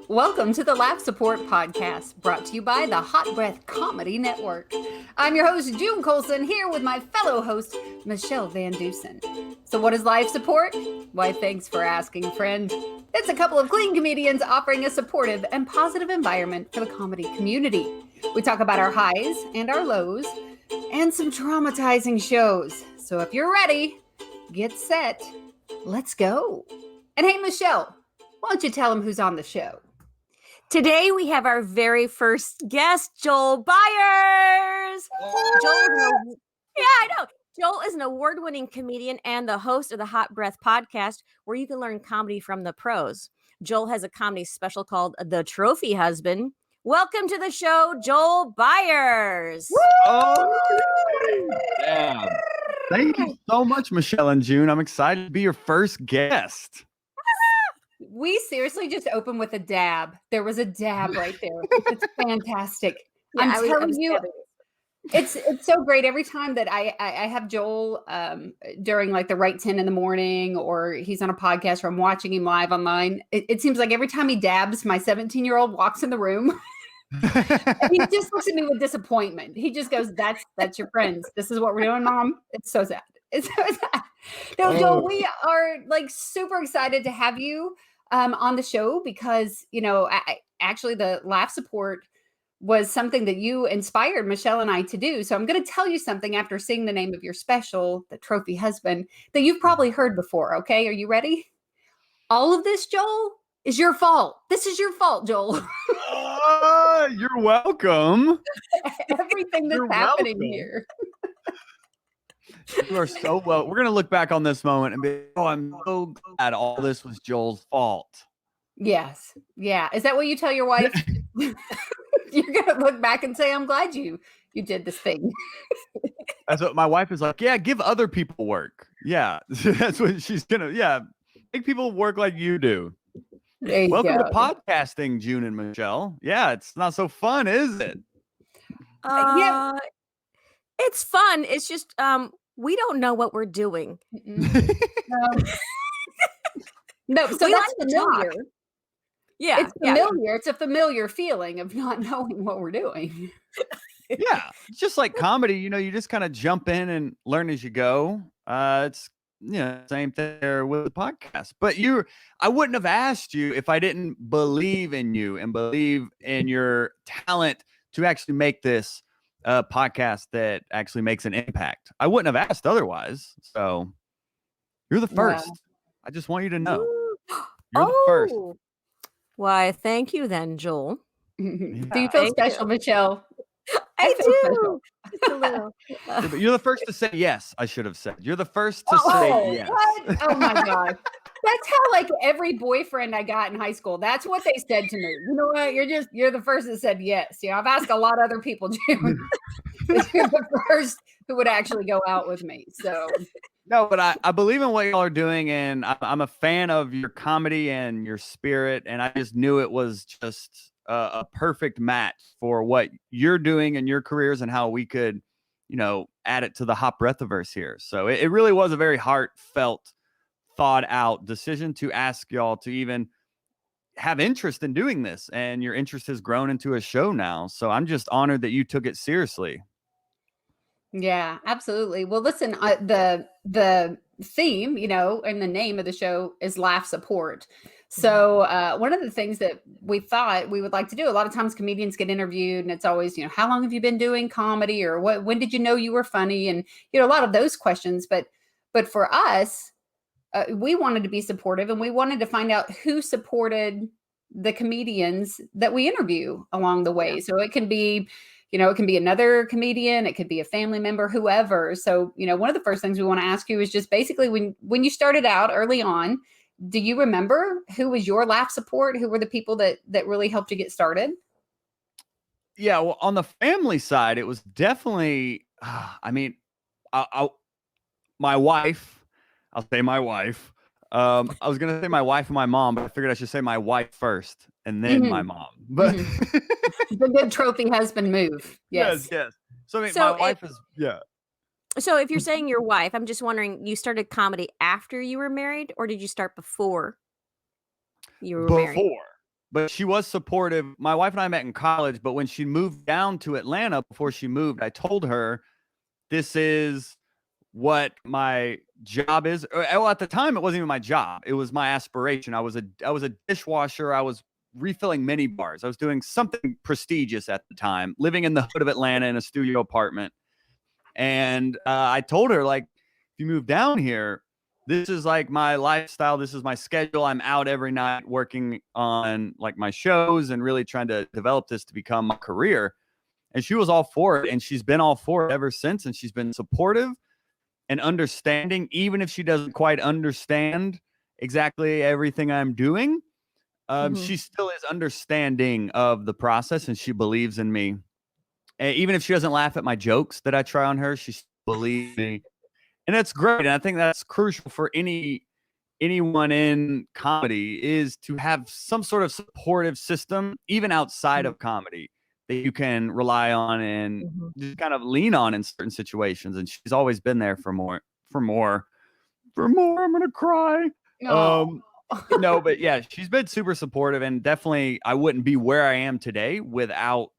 Welcome to the Laugh Support Podcast, brought to you by the Hot Breath Comedy Network. I'm your host, June Colson, here with my fellow host, Michele VanDusen. So what is life support? Why, thanks for asking, friend. It's a couple of clean comedians offering a supportive and positive environment for the comedy community. We talk about our highs and our lows, and some traumatizing shows. So if you're ready, get set, let's go. And hey, Michele, why don't you tell them who's on the show? Today we have our very first guest, Joel Byars. Joel is an award-winning comedian and the host of the Hot Breath podcast, where you can learn comedy from the pros. Joel has a comedy special called The Trophy Husband. Welcome to the show, Joel Byars. Oh, yeah. Thank you so much, Michele and June. I'm excited to be your first guest. We seriously just opened with a dab. There was a dab right there. It's fantastic. Yeah, I'm telling you, it's so great. Every time that I have Joel during like the Write10 in the morning, or he's on a podcast, or I'm watching him live online, it seems like every time he dabs, my 17-year-old walks in the room. And he just looks at me with disappointment. He just goes, that's your friends. This is what we're doing, Mom. It's so sad. It's so sad. No, Joel, we are like super excited to have you on the show because, you know, actually the laugh support was something that you inspired Michele and I to do. So I'm going to tell you something after seeing the name of your special, The Trophy Husband, that you've probably heard before. Okay. Are you ready? All of this, Joel, is your fault. This is your fault, Joel. You're welcome. Everything that's happening here. You are so well. We're going to look back on this moment and be, I'm so glad all this was Joel's fault. Yes. Yeah. Is that what you tell your wife? You're going to look back and say, I'm glad you did this thing. That's what my wife is like. Yeah, give other people work. Yeah. That's what she's going to, make people work like you do. Welcome to podcasting, June and Michele. Yeah, it's not so fun, is it? Yeah. It's fun. It's just we don't know what we're doing. No, so we that's like familiar. Yeah, it's familiar. It's a familiar feeling of not knowing what we're doing. Yeah, it's just like comedy. You know, you just kind of jump in and learn as you go. It's same thing there with the podcast. But I wouldn't have asked you if I didn't believe in you and believe in your talent to actually make this podcast that actually makes an impact. I wouldn't have asked otherwise. So you're the first. Wow. I just want you to know. You're the first. Why, thank you then, Joel. Do you feel special, Michele? I do. Just a little. But you're the first to say yes, I should have said. You're the first to say yes. What? Oh my God. That's how like every boyfriend I got in high school, that's what they said to me. You know what? You're the first that said yes. You know, I've asked a lot of other people, June. But you're the first who would actually go out with me. So no, but I believe in what y'all are doing, and I'm a fan of your comedy and your spirit, and I just knew it was just a perfect match for what you're doing in your careers and how we could, add it to the Hot Breathiverse here. So it really was a very heartfelt, thought out decision to ask y'all to even have interest in doing this, and your interest has grown into a show now. So I'm just honored that you took it seriously. Yeah, absolutely. Well, listen, the theme, and the name of the show is Laugh Support. So one of the things that we thought we would like to do, a lot of times comedians get interviewed and it's always, how long have you been doing comedy, or when did you know you were funny? And, a lot of those questions. But for us, we wanted to be supportive, and we wanted to find out who supported the comedians that we interview along the way. So it can be, it can be another comedian, it could be a family member, whoever. So, one of the first things we want to ask you is just basically when you started out early on, do you remember who was your laugh support? Who were the people that really helped you get started? Yeah, well, on the family side, it was definitely, my wife, I'll say my wife. I was going to say my wife and my mom, but I figured I should say my wife first and then my mom. But the good trophy husband move. Yes. So, my wife is, So if you're saying your wife, I'm just wondering, you started comedy after you were married, or did you start before you were married? but she was supportive. My wife and I met in college, but when she moved down to Atlanta, before she moved, I told her, this is what my job is. Well, at the time, it wasn't even my job. It was my aspiration. I was a dishwasher. I was refilling mini bars. I was doing something prestigious at the time, living in the hood of Atlanta in a studio apartment. And I told her, like, if you move down here, this is like my lifestyle. This is my schedule. I'm out every night working on like my shows and really trying to develop this to become my career. And she was all for it. And she's been all for it ever since. And she's been supportive and understanding, even if she doesn't quite understand exactly everything I'm doing. She still is understanding of the process, and she believes in me. And even if she doesn't laugh at my jokes that I try on her, she believes me. And that's great. And I think that's crucial for anyone in comedy, is to have some sort of supportive system, even outside of comedy, that you can rely on and just kind of lean on in certain situations. And she's always been there for more. I'm gonna cry. No. No, but yeah, she's been super supportive, and definitely I wouldn't be where I am today without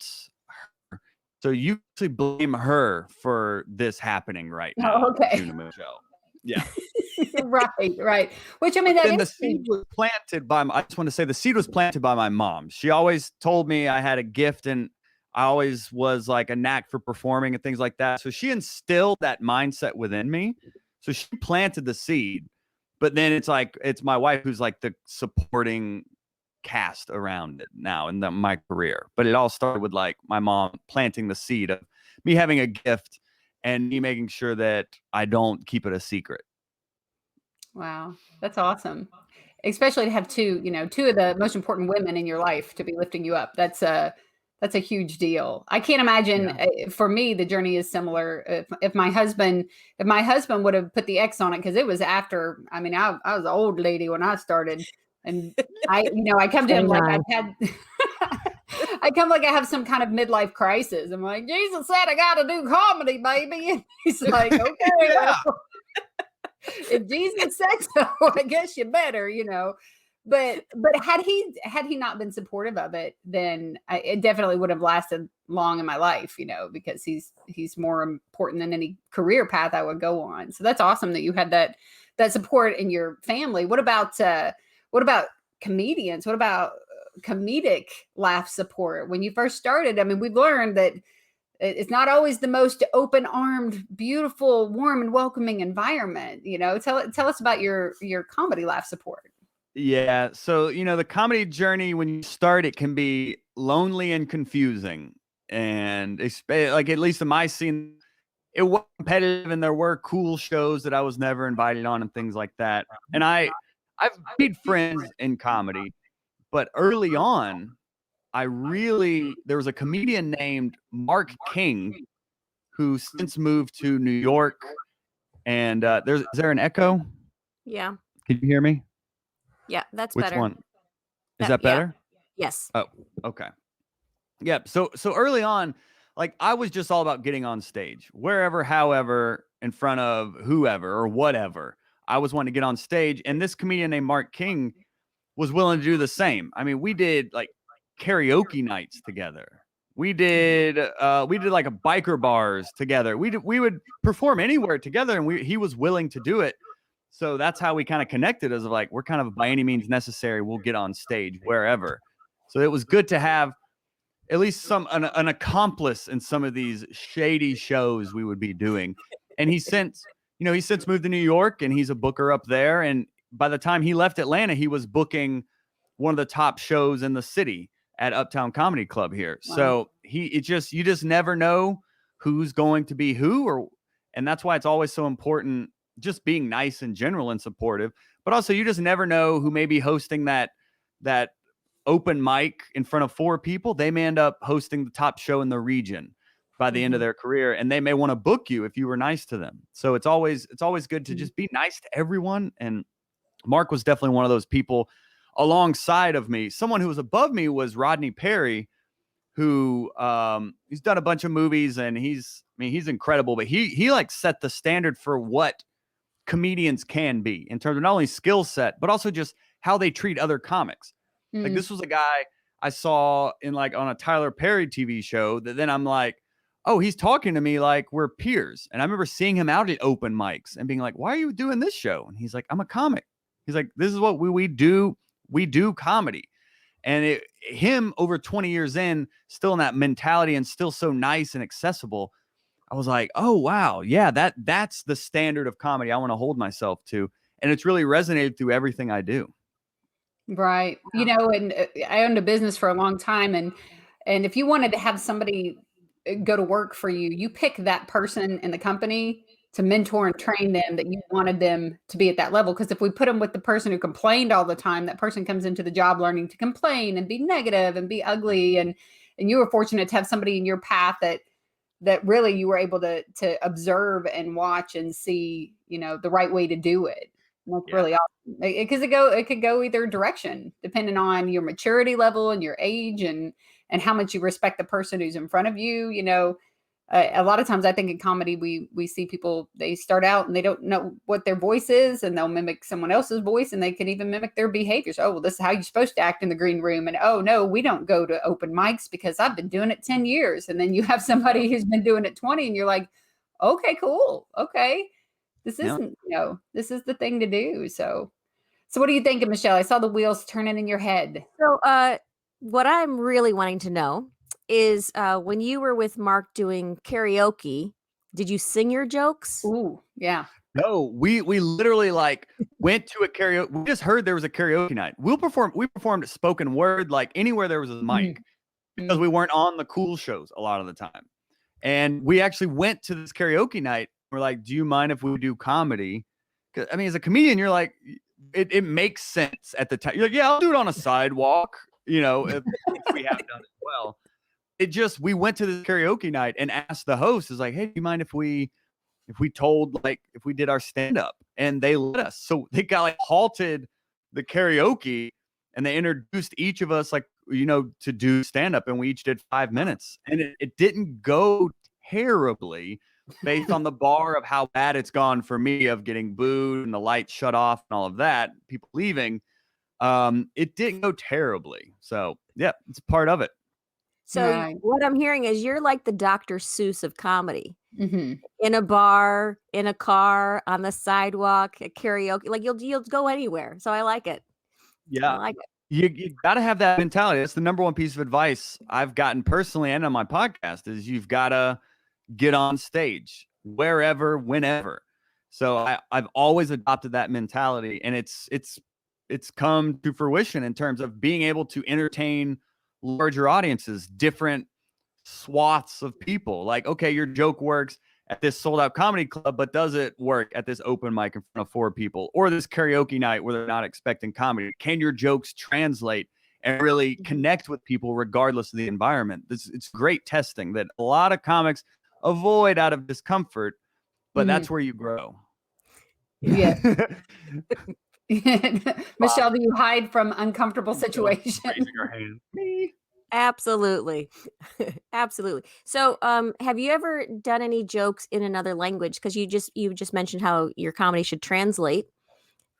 her. So you actually blame her for this happening right now. Okay. Michele. Yeah. Right. Which, I mean, that and the is seed was planted by I just want to say the seed was planted by my mom. She always told me I had a gift, and I always was like a knack for performing and things like that. So she instilled that mindset within me. So she planted the seed, but then it's my wife who's like the supporting cast around it now in my career. But it all started with like my mom planting the seed of me having a gift and me making sure that I don't keep it a secret. Wow, that's awesome. Especially to have two of the most important women in your life to be lifting you up. That's a huge deal. I can't imagine. For me, the journey is similar. If my husband would have put the X on it, because it was after. I mean, I was an old lady when I started, and I come to him like I've had. I come like I have some kind of midlife crisis. I'm like, Jesus said I got to do comedy, baby, and he's like, okay. Yeah. Well, if Jesus said so, I guess you better, But had he not been supportive of it, then it definitely would have lasted long in my life, because he's more important than any career path I would go on. So that's awesome that you had that support in your family. What about comedians? What about comedic laugh support? When you first started, I mean, we've learned that it's not always the most open-armed, beautiful, warm, and welcoming environment. Tell us about your comedy laugh support. Yeah. So, the comedy journey, when you start, it can be lonely and confusing. And like, at least in my scene, it was competitive, and there were cool shows that I was never invited on and things like that. And I've made friends in comedy, but early on, there was a comedian named Mark King who since moved to New York. And is there an echo? Yeah. Can you hear me? Yeah, that's Which better. one? Is that better? Yeah. Yes. Oh, okay. Yeah. So early on, like, I was just all about getting on stage, wherever, however, in front of whoever or whatever. I was wanting to get on stage, and this comedian named Mark King was willing to do the same. I mean, we did like karaoke nights together. We did like a biker bars together. We would perform anywhere together, and he was willing to do it. So that's how we kind of connected, as of like, we're kind of by any means necessary, we'll get on stage wherever. So it was good to have at least an accomplice in some of these shady shows we would be doing. And he's since moved to New York, and he's a booker up there. And by the time he left Atlanta, he was booking one of the top shows in the city at Uptown Comedy Club here. Wow. So you just never know who's going to be who, and that's why it's always so important just being nice in general and supportive. But also, you just never know who may be hosting that open mic in front of 4 people. They may end up hosting the top show in the region by the end of their career, and they may want to book you if you were nice to them. So it's always good to just be nice to everyone. And Mark was definitely one of those people alongside of me. Someone who was above me was Rodney Perry, who he's done a bunch of movies, and he's incredible, but he like set the standard for what comedians can be in terms of not only skill set, but also just how they treat other comics. Like, Mm. this was a guy I saw in like on a Tyler Perry TV show that then I'm like, oh, he's talking to me like we're peers. And I remember seeing him out at open mics and being like, why are you doing this show? And he's like, I'm a comic. He's like, this is what we do. We do comedy. And him over 20 years in, still in that mentality and still so nice and accessible. I was like, oh, wow. Yeah, that's the standard of comedy I want to hold myself to. And it's really resonated through everything I do. Right. You know, and I owned a business for a long time, and if you wanted to have somebody go to work for you, you pick that person in the company to mentor and train them that you wanted them to be at that level. Because if we put them with the person who complained all the time, that person comes into the job learning to complain and be negative and be ugly. And you were fortunate to have somebody in your path that really you were able to observe and watch and see, you know, the right way to do it. That's really awesome. Because it could go either direction depending on your maturity level and your age and how much you respect the person who's in front of you. You know, a lot of times I think in comedy we see people, they start out and they don't know what their voice is, and they'll mimic someone else's voice, and they can even mimic their behaviors. Oh, well, this is how you're supposed to act in the green room. And oh no, we don't go to open mics because I've been doing it 10 years. And then you have somebody who's been doing it 20 and you're like, okay, cool. Okay. This isn't, you know, this is the thing to do. So what do you think, Michele? I saw the wheels turning in your head. So, what I'm really wanting to know is when you were with Mark doing karaoke, did you sing your jokes? Ooh, yeah. No, we literally like went to a karaoke. We just heard there was a karaoke night. We performed spoken word, like anywhere there was a mic, because we weren't on the cool shows a lot of the time. And we actually went to this karaoke night. We're like, do you mind if we do comedy? Because I mean, as a comedian, you're like, it makes sense at the time. You're like, yeah, I'll do it on a sidewalk, you know, if we have done as well. We went to this karaoke night and asked the host, is like, hey, do you mind if we did our stand-up? And they let us. So they got like halted the karaoke and they introduced each of us, like, you know, to do stand-up, and we each did 5 minutes. And it didn't go terribly based on the bar of how bad it's gone for me, of getting booed and the lights shut off and all of that, people leaving. It didn't go terribly. So yeah, it's part of it. So what I'm hearing is you're like the Dr. Seuss of comedy. Mm-hmm. In a bar, in a car, on the sidewalk, at karaoke, like you'll go anywhere. So I like it. Yeah. I like it. You got to have that mentality. That's the number one piece of advice I've gotten personally and on my podcast, is you've got to get on stage wherever, whenever. So I've always adopted that mentality, and it's come to fruition in terms of being able to entertain larger audiences, different swaths of people. Like, okay, your joke works at this sold out comedy club, but does it work at this open mic in front of 4 people, or this karaoke night where they're not expecting comedy? Can your jokes translate and really connect with people regardless of the environment? It's great testing that a lot of comics avoid out of discomfort, but that's where you grow. Yeah. Michele, do you hide from uncomfortable situations? Raising her hand. Me. Absolutely. Absolutely. So, have you ever done any jokes in another language? Because you just mentioned how your comedy should translate.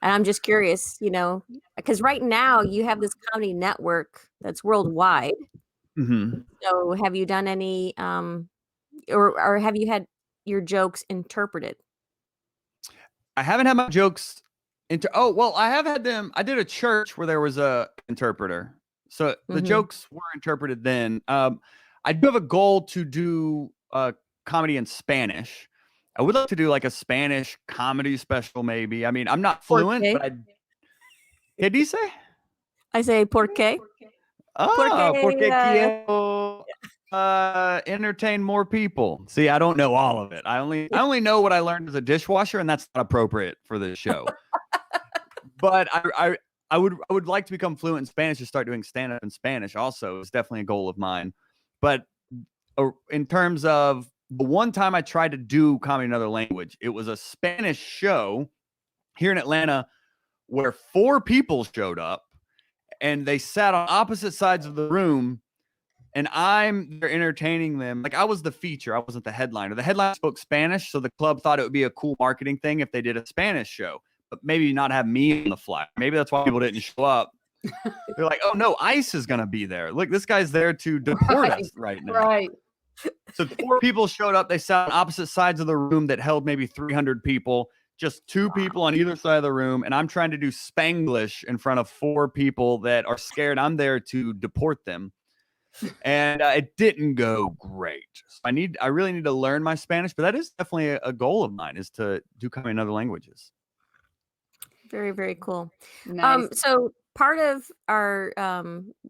And I'm just curious, you know, because right now you have this comedy network that's worldwide. Mm-hmm. So have you done any, or have you had your jokes interpreted? I haven't had my jokes oh, well, I have had them. I did a church where there was a interpreter. So the jokes were interpreted then. I do have a goal to do comedy in Spanish. I would like to do like a Spanish comedy special, maybe. I mean, I'm not fluent, but what did you say? I say por qué. Oh, porque quiero entertain more people. See, I don't know all of it. I only know what I learned as a dishwasher, and that's not appropriate for this show. But I would like to become fluent in Spanish and start doing stand-up in Spanish also. It's definitely a goal of mine. But in terms of the one time I tried to do comedy in another language, it was a Spanish show here in Atlanta where 4 people showed up, and they sat on opposite sides of the room, and I'm there entertaining them. Like, I was the feature. I wasn't the headliner. The headliner spoke Spanish, so the club thought it would be a cool marketing thing if they did a Spanish show, but maybe not have me on the fly. Maybe that's why people didn't show up. They're like, oh no, ICE is going to be there. Look, this guy's there to deport us right now. Right. So 4 people showed up. They sat on opposite sides of the room that held maybe 300 people, just 2 people on either side of the room. And I'm trying to do Spanglish in front of 4 people that are scared I'm there to deport them. And it didn't go great. So I really need to learn my Spanish, but that is definitely a goal of mine, is to do comedy in other languages. Very, very cool. Nice. So part of our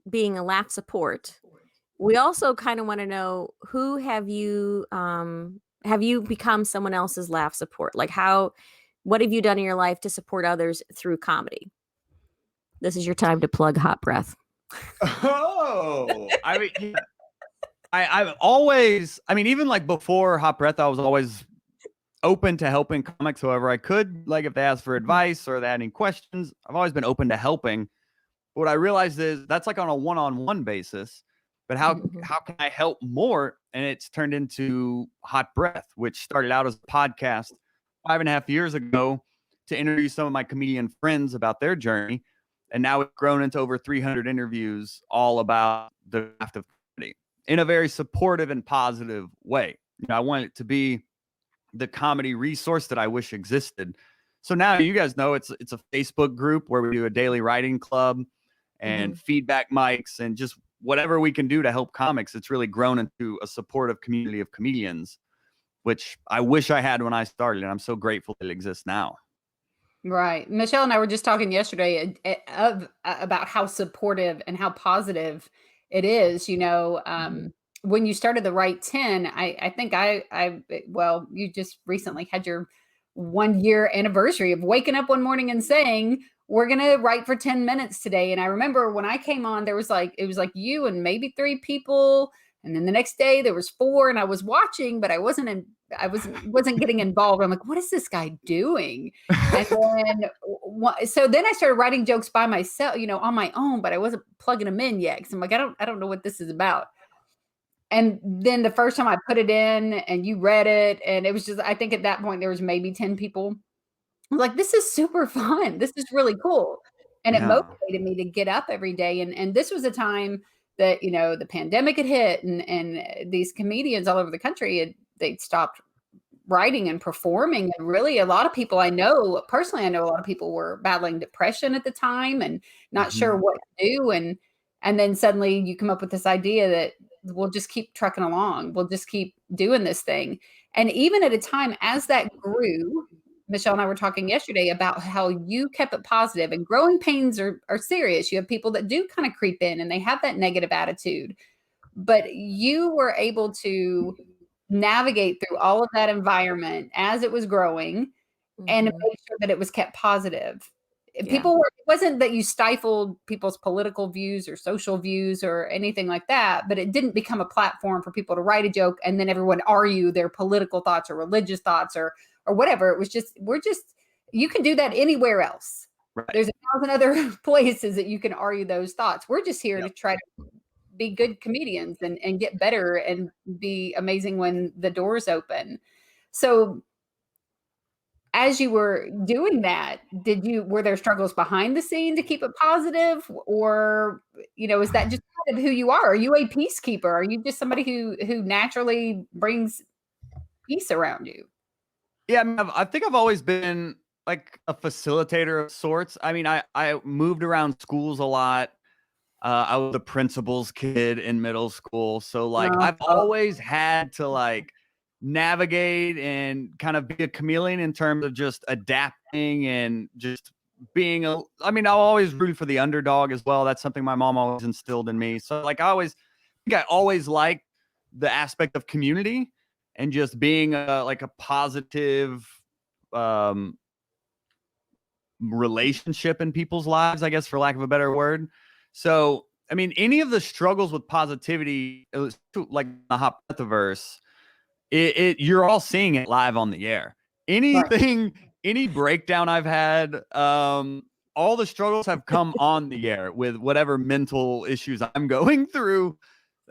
being a laugh support, we also kind of want to know, who have you become someone else's laugh support? Like, what have you done in your life to support others through comedy? This is your time to plug Hot Breath. Oh, I mean, yeah. I've always, I mean, even like before Hot Breath, I was always open to helping comics however I could. Like if they asked for advice or they had any questions, I've always been open to helping. But what I realized is that's like on a one-on-one basis. But how can I help more? And it's turned into Hot Breath, which started out as a podcast 5.5 years ago to interview some of my comedian friends about their journey. And now it's grown into over 300 interviews all about the craft of comedy in a very supportive and positive way. You know, I want it to be the comedy resource that I wish existed. So now you guys know it's a Facebook group where we do a daily writing club and feedback mics and just whatever we can do to help comics. It's really grown into a supportive community of comedians, which I wish I had when I started. And I'm so grateful that it exists now. Right. Michele and I were just talking yesterday about how supportive and how positive it is. You know, when you started the Write10, I think well, you just recently had your 1-year anniversary of waking up one morning and saying, we're going to write for 10 minutes today. And I remember when I came on, it was like you and maybe 3 people. And then the next day there was 4, and I was watching, but I wasn't getting involved. I'm like, what is this guy doing? And then, so then I started writing jokes by myself, you know, on my own, but I wasn't plugging them in yet. Cause I'm like, I don't know what this is about. And then the first time I put it in and you read it, and it was just, I think at that point there was maybe 10 people. I'm like, this is super fun. This is really cool. And it motivated me to get up every day. And this was a time that, you know, the pandemic had hit, and these comedians all over the country, they'd stopped writing and performing. And really a lot of people I know, personally, I know a lot of people were battling depression at the time and not sure what to do. And then suddenly you come up with this idea that we'll just keep trucking along. We'll just keep doing this thing. And even at a time as that grew, Michele and I were talking yesterday about how you kept it positive, and growing pains are serious. You have people that do kind of creep in and they have that negative attitude, but you were able to navigate through all of that environment as it was growing and make sure that it was kept positive. It wasn't that you stifled people's political views or social views or anything like that, but it didn't become a platform for people to write a joke and then everyone argue their political thoughts or religious thoughts or whatever. It was just, you can do that anywhere else. Right. There's 1,000 other places that you can argue those thoughts. We're just here to try to be good comedians and get better and be amazing when the doors open. So as you were doing that, were there struggles behind the scene to keep it positive, or, you know, is that just kind of who you are? Are you a peacekeeper? Are you just somebody who naturally brings peace around you? Yeah, I think I've always been like a facilitator of sorts. I mean, I moved around schools a lot. I was the principal's kid in middle school. So like I've always had to like navigate and kind of be a chameleon in terms of just adapting and just being I always rooted for the underdog as well. That's something my mom always instilled in me. So like I always liked the aspect of community and just being like a positive relationship in people's lives, I guess, for lack of a better word. So, I mean, any of the struggles with positivity, like the Hot Breathiverse, you're all seeing it live on the air. Anything, any breakdown I've had, all the struggles have come on the air with whatever mental issues I'm going through.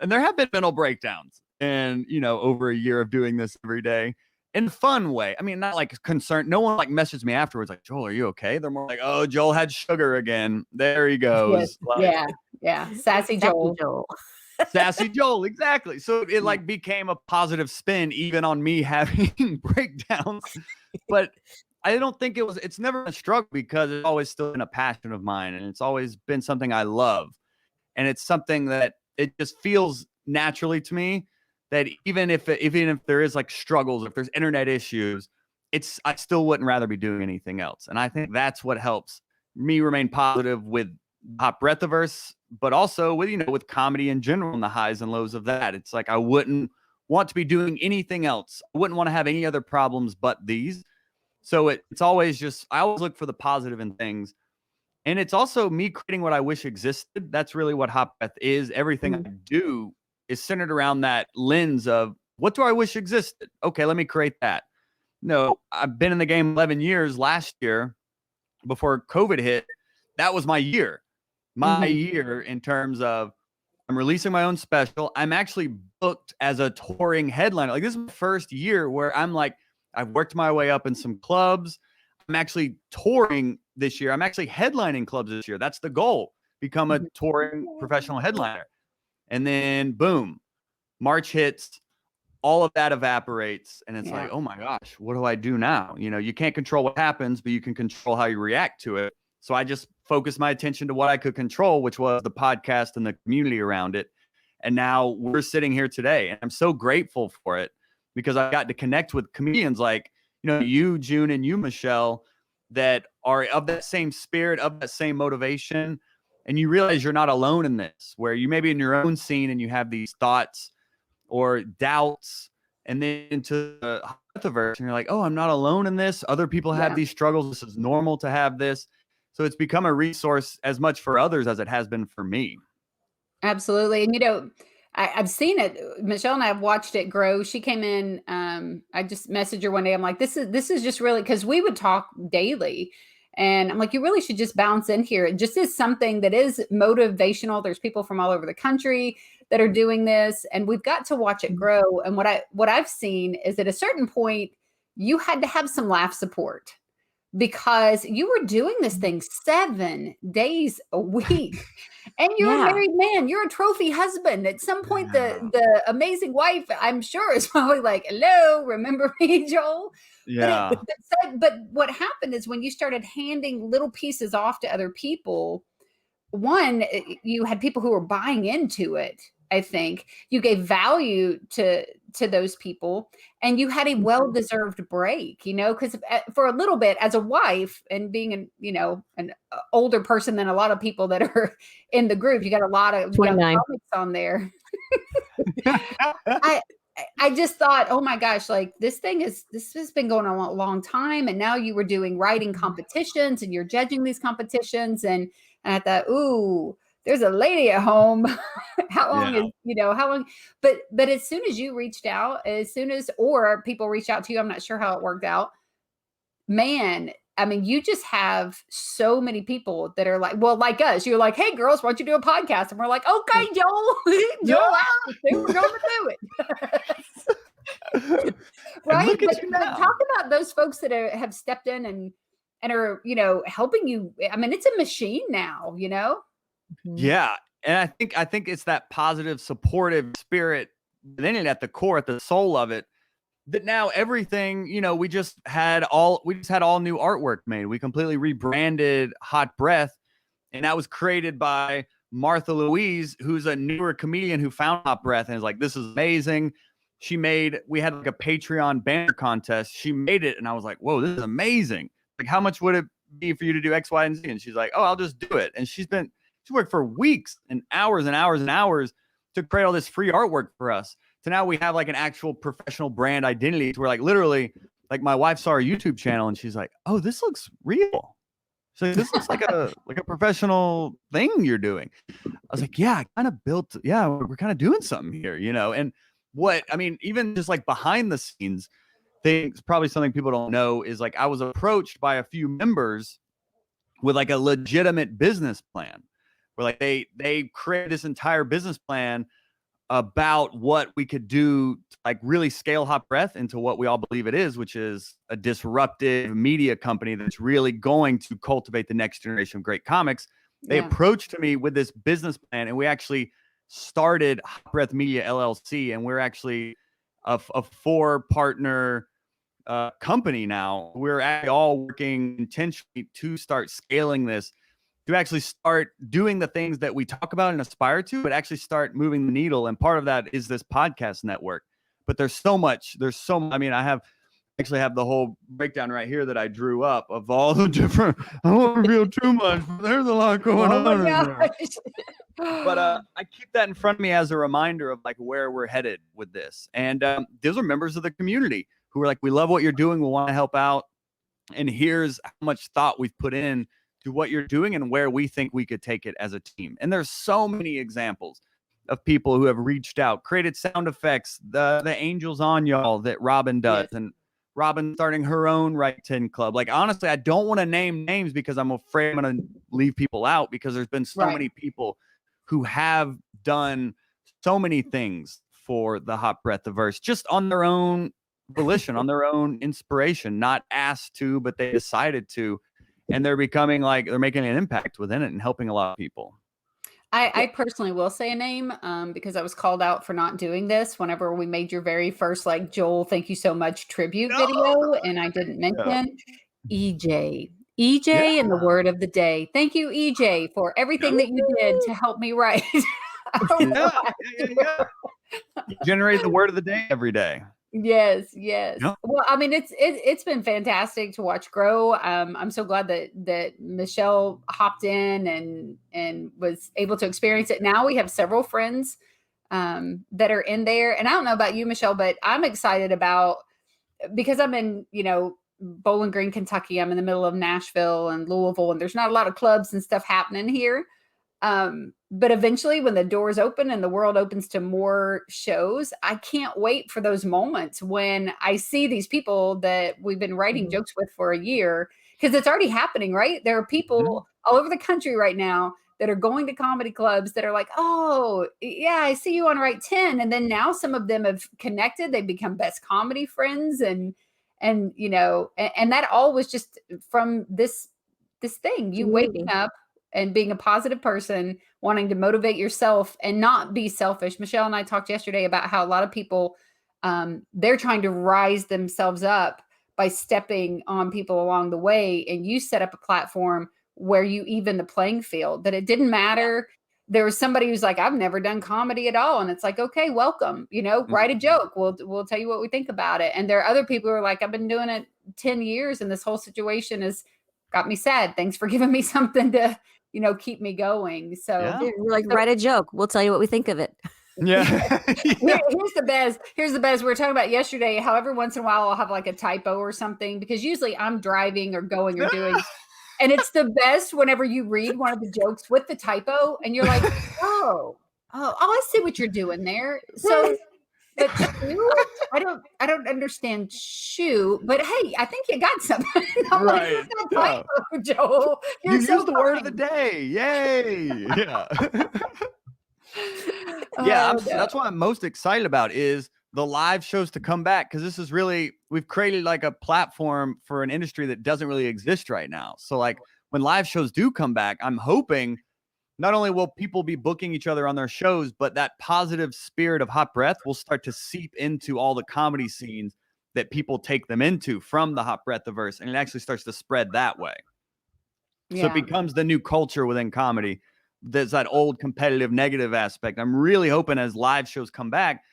And there have been mental breakdowns and, you know, over a year of doing this every day. in a fun way. I mean, not like concerned. No one like messaged me afterwards like, Joel, are you okay? They're more like, oh, Joel had sugar again. There he goes. Yes. Like, Yeah. Sassy Sassy Joel. sassy Joel, exactly. So it like became a positive spin even on me having breakdowns. But I don't think it's never been a struggle because it's always still been a passion of mine, and it's always been something I love. And it's something that it just feels naturally to me that even if there is like struggles, if there's internet issues, I still wouldn't rather be doing anything else. And I think that's what helps me remain positive with Hot Breathiverse, but also with, with comedy in general and the highs and lows of that. It's like, I wouldn't want to be doing anything else. I wouldn't want to have any other problems but these. So it's always just, I always look for the positive in things. And it's also me creating what I wish existed. That's really what Hot Breath is. Everything I do is centered around that lens of what do I wish existed? Okay, let me create that. No, I've been in the game 11 years. Last year, before COVID hit, that was my year. My year in terms of I'm releasing my own special. I'm actually booked as a touring headliner. Like, this is my first year where I'm like, I've worked my way up in some clubs. I'm actually touring this year. I'm actually headlining clubs this year. That's the goal. Become a touring professional headliner. And then boom, March hits, all of that evaporates. And it's like, oh my gosh, what do I do now? You can't control what happens, but you can control how you react to it. So I just focused my attention to what I could control, which was the podcast and the community around it. And now we're sitting here today. And I'm so grateful for it because I got to connect with comedians like, you, June, and you, Michele, that are of that same spirit, of that same motivation. And you realize you're not alone in this, where you may be in your own scene and you have these thoughts or doubts, and then into the metaverse, and you're like, oh, I'm not alone in this. Other people have these struggles. This is normal to have this. So it's become a resource as much for others as it has been for me. Absolutely. And I've seen it. Michele and I have watched it grow. She came in. I just messaged her one day. I'm like, this is just really, because we would talk daily. And I'm like, you really should just bounce in here. It just is something that is motivational. There's people from all over the country that are doing this, and we've got to watch it grow. And what I've seen is at a certain point, you had to have some laugh support, because you were doing this thing 7 days a week, and you're a married man. You're a trophy husband. At some point, the amazing wife, I'm sure, is probably like, hello, remember me, Joel? Yeah. But what happened is when you started handing little pieces off to other people, one, you had people who were buying into it. I think you gave value to those people, and you had a well-deserved break, because for a little bit as a wife and being an older person than a lot of people that are in the group, you got a lot of young comics on there. I just thought, oh my gosh, like this has been going on a long time. And now you were doing writing competitions and you're judging these competitions. And I thought, ooh, there's a lady at home. How long how long? But as soon as you reached out, or people reached out to you, I'm not sure how it worked out, man. I mean, you just have so many people that are like, well, like us, you're like, hey girls, why don't you do a podcast? And we're like, okay, Joel, we're going to do it. Right. But talk about those folks that have stepped in and are, helping you. I mean, it's a machine now, Yeah. And I think it's that positive, supportive spirit within it at the core, at the soul of it, that now everything, we just had all new artwork made. We completely rebranded Hot Breath, and that was created by Martha Louise, who's a newer comedian who found Hot Breath and is like, this is amazing. We had like a Patreon banner contest. She made it, and I was like, whoa, this is amazing. Like, how much would it be for you to do X, Y, and Z? And she's like, oh, I'll just do it. And she worked for weeks and hours and hours and hours to create all this free artwork for us. So now we have like an actual professional brand identity to where like literally like my wife saw our YouTube channel and she's like, oh, this looks real. So this looks like a professional thing you're doing. I was like, yeah, we're kind of doing something here, and even just like behind the scenes things, probably something people don't know is like I was approached by a few members with like a legitimate business plan where like they created this entire business plan about what we could do to like really scale Hot Breath into what we all believe it is, which is a disruptive media company that's really going to cultivate the next generation of great comics. They approached me with this business plan, and we actually started Hot Breath Media LLC, and we're actually a 4-partner company now. We're actually all working intentionally to start scaling this, to actually start doing the things that we talk about and aspire to, but actually start moving the needle. And part of that is this podcast network. But there's so much. I mean, I actually have the whole breakdown right here that I drew up of all the different. I won't reveal too much, but there's a lot going on. But I keep that in front of me as a reminder of like where we're headed with this. And those are members of the community who are like, we love what you're doing. We want to help out. And here's how much thought we've put in to what you're doing and where we think we could take it as a team. And there's so many examples of people who have reached out, created sound effects, the Angels on Y'all that Robin does, and Robin starting her own Write10 Club. Like, honestly, I don't want to name names because I'm afraid I'm going to leave people out, because there's been so many people who have done so many things for the Hot Breathiverse just on their own volition, on their own inspiration, not asked to, but they decided to. And they're becoming like, they're making an impact within it and helping a lot of people. I personally will say a name because I was called out for not doing this whenever we made your very first, like, Joel, thank you so much tribute video. And I didn't mention EJ. EJ and the word of the day. Thank you, EJ, for everything that you did to help me write. You generate the word of the day every day. Yes. Well, I mean, it's been fantastic to watch grow. I'm so glad that Michele hopped in and was able to experience it. Now we have several friends that are in there, and I don't know about you, Michele, but I'm excited about, because I'm in, Bowling Green, Kentucky. I'm in the middle of Nashville and Louisville, and there's not a lot of clubs and stuff happening here. But eventually when the doors open and the world opens to more shows, I can't wait for those moments when I see these people that we've been writing jokes with for a year, because it's already happening, right? There are people all over the country right now that are going to comedy clubs that are like, oh yeah, I see you on Write10. And then now some of them have connected, they've become best comedy friends. And that all was just from this thing, you waking up and being a positive person, wanting to motivate yourself and not be selfish. Michele and I talked yesterday about how a lot of people, they're trying to rise themselves up by stepping on people along the way. And you set up a platform where you even the playing field, that it didn't matter. There was somebody who's like, I've never done comedy at all. And it's like, okay, welcome, write a joke. We'll tell you what we think about it. And there are other people who are like, I've been doing it 10 years and this whole situation has got me sad. Thanks for giving me something to, keep me going. So we're like, write a joke. We'll tell you what we think of it. Yeah. Here's the best. We were talking about yesterday how every once in a while I'll have like a typo or something, because usually I'm driving or going or doing. And it's the best whenever you read one of the jokes with the typo and you're like, oh, I see what you're doing there. So, but shoe, I don't understand shoe, but hey, I think you got something. I'm right. Like, typo, Joel. You used the word of the day. Yay. Yeah. That's what I'm most excited about is the live shows to come back, because this is really, we've created like a platform for an industry that doesn't really exist right now. So like when live shows do come back, I'm hoping not only will people be booking each other on their shows, but that positive spirit of Hot Breath will start to seep into all the comedy scenes that people take them into from the Hot Breathiverse, and it actually starts to spread that way. So it becomes the new culture within comedy. There's that old competitive negative aspect. I'm really hoping as live shows come back,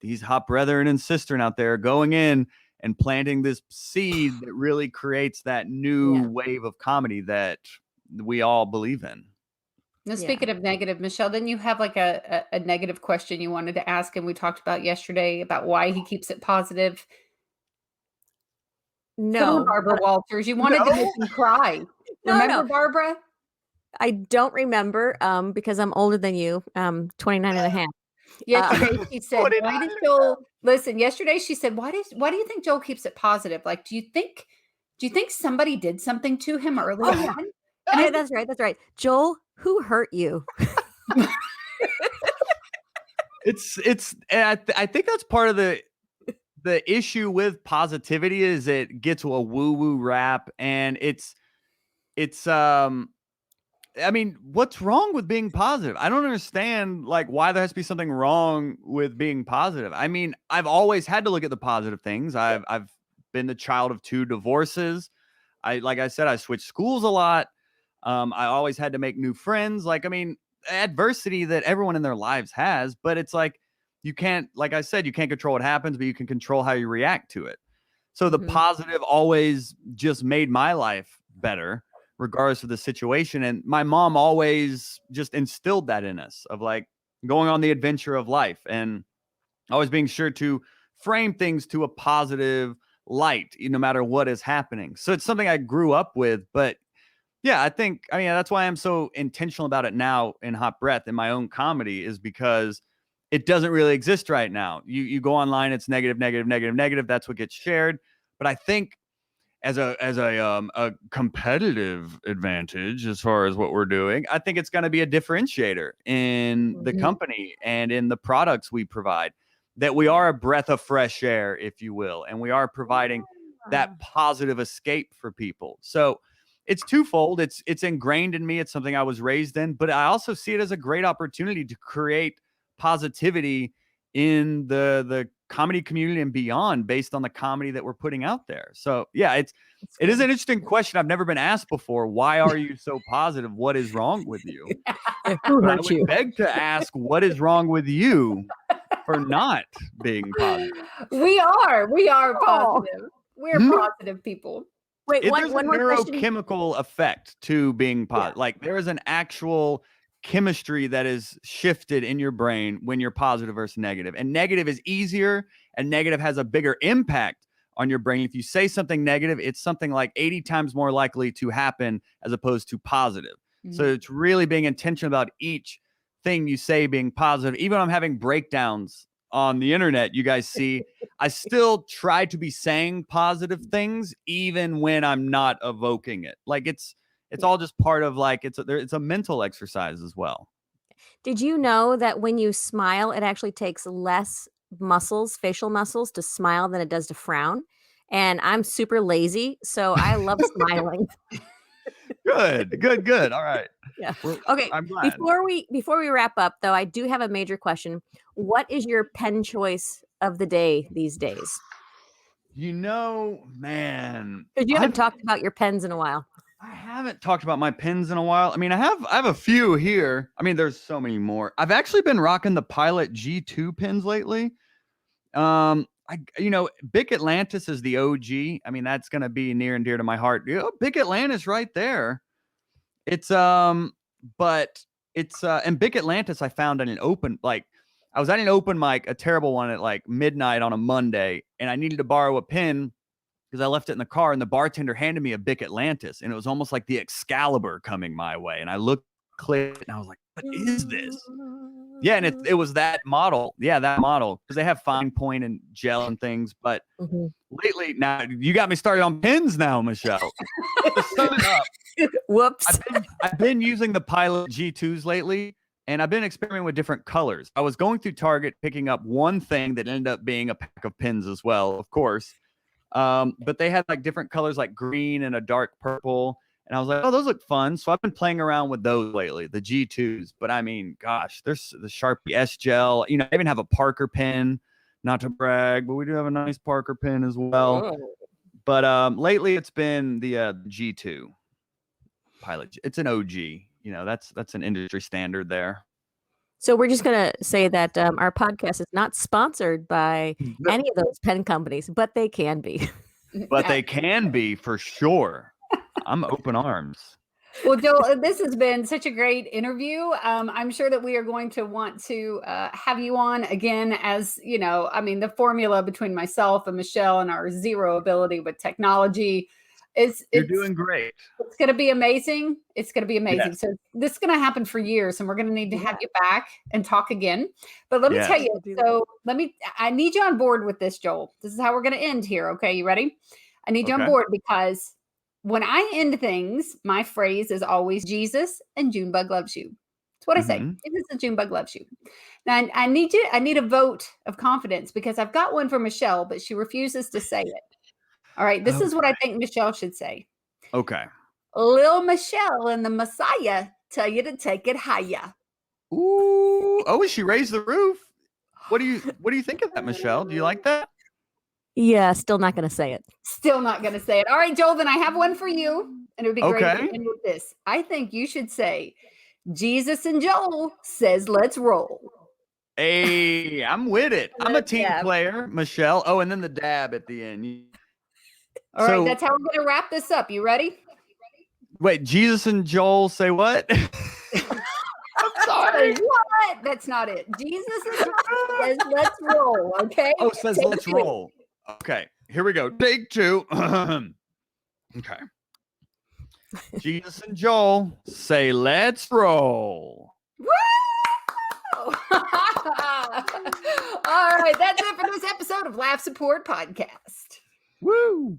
these hot brethren and sisters out there are going in and planting this seed that really creates that new wave of comedy that we all believe in. Now, speaking of negative, Michele, didn't you have like a negative question you wanted to ask, and we talked about yesterday about why he keeps it positive? No, come on, Barbara Walters, you wanted to make him cry. Remember, Barbara? I don't remember because I'm older than you, 29 and a half. Yesterday she said, why does Joel listen? Yesterday she said, why do you think Joel keeps it positive? Like, do you think somebody did something to him early on? And that's right. Joel, who hurt you? I think that's part of the issue with positivity is it gets a woo-woo rap, and it's I mean, what's wrong with being positive? I don't understand like why there has to be something wrong with being positive. I mean, I've always had to look at the positive things. I've been the child of 2 divorces. Like I said, I switched schools a lot. I always had to make new friends. Like, I mean, adversity that everyone in their lives has, but it's like you can't, like I said, you can't control what happens, but you can control how you react to it. So the positive always just made my life better, regardless of the situation. And my mom always just instilled that in us of like going on the adventure of life and always being sure to frame things to a positive light, no matter what is happening. So it's something I grew up with, but yeah, I mean, that's why I'm so intentional about it now in Hot Breath in my own comedy is because it doesn't really exist right now. You go online, it's negative, negative, negative, negative. That's what gets shared. But I think as a competitive advantage as far as what we're doing, I think it's going to be a differentiator in the company and in the products we provide, that we are a breath of fresh air, if you will, and we are providing that positive escape for people. So it's twofold. It's ingrained in me. It's something I was raised in, but I also see it as a great opportunity to create positivity in the comedy community and beyond based on the comedy that we're putting out there. So yeah, it is an interesting question. I've never been asked before. Why are you so positive? What is wrong with you? Who But I hurt would you? beg to ask, what is wrong with you for not being positive? We are Oh. positive. We're Hmm? positive people. Wait, There's a one more question. neurochemical effect to being positive. Like there is an actual chemistry that is shifted in your brain when you're positive versus negative. And negative is easier and negative has a bigger impact on your brain. If you say something negative, it's something like 80 times more likely to happen as opposed to positive. So it's really being intentional about each thing you say being positive. Even when I'm having breakdowns on the internet, you guys see, I still try to be saying positive things even when I'm not evoking it. Like it's all just part of like it's a mental exercise as well. Did you know that when you smile, it actually takes less muscles, facial muscles, to smile than it does to frown? And I'm super lazy, so I love smiling. Good. All right. Yeah. Well, Okay. I'm glad. Before we wrap up, though, I do have a major question. What is your pen choice of the day these days? Man, Because you haven't talked about your pens in a while. I haven't talked about my pens in a while. I mean, I have a few here. I mean, there's so many more. I've actually been rocking the Pilot G2 pens lately. Big Atlantis is the OG. I mean, that's gonna be near and dear to my heart. Big Atlantis right there. It's but it's and Big Atlantis I found in an open, like I was at an open mic, a terrible one at like midnight on a Monday, and I needed to borrow a pen because I left it in the car, and the bartender handed me a Bic Atlantis, and it was almost like the Excalibur coming my way. And I looked, clicked, and I was like, "What is this?" Yeah, and it was that model. Yeah, that model, because they have fine point and gel and things. But lately, now you got me started on pens now, Michele. To sum it up, Whoops. I've been using the Pilot G2s lately, and I've been experimenting with different colors. I was going through Target, picking up one thing that ended up being a pack of pens as well, of course. But they had like different colors, like green and a dark purple. And I was like, oh, those look fun. So I've been playing around with those lately, the G2s. But I mean, gosh, there's the Sharpie S Gel. I even have a Parker pen, not to brag, but we do have a nice Parker pen as well. Oh. But lately it's been the G2 Pilot. It's an OG. That's an industry standard there. So we're just going to say that our podcast is not sponsored by any of those pen companies, but they can be. But they can be for sure. I'm open arms. Well, Joel, this has been such a great interview. I'm sure that we are going to want to have you on again, as I mean, the formula between myself and Michele and our zero ability with technology You're doing great. It's going to be amazing. It's going to be amazing. Yes. So this is going to happen for years, and we're going to need to have you back and talk again. But let me tell you, I need you on board with this, Joel. This is how we're going to end here. Okay. You ready? I need you on board because when I end things, my phrase is always Jesus and Junebug loves you. That's what I say. Jesus the June bug loves you. Now I need a vote of confidence because I've got one for Michele, but she refuses to say it. All right, this is what I think Michele should say. Okay. Lil Michele and the Messiah tell you to take it higher. Ooh. Oh, she raised the roof. What do you think of that, Michele? Do you like that? Yeah, still not going to say it. Still not going to say it. All right, Joel, then I have one for you. And it would be great Okay. to end with this. I think you should say, Jesus and Joel says, let's roll. Hey, I'm with it. I'm a team Dab. player, Michele. Oh, and then the dab at the end. All right, that's how we're going to wrap this up. You ready? Wait, Jesus and Joel say what? I'm sorry. What? That's not it. Jesus and Joel says, let's roll. Okay. Oh, says Take let's two. roll. Okay, here we go. Take two. Okay. Jesus and Joel say let's roll. Woo! All right, that's it for this episode of Laugh Support Podcast. Woo!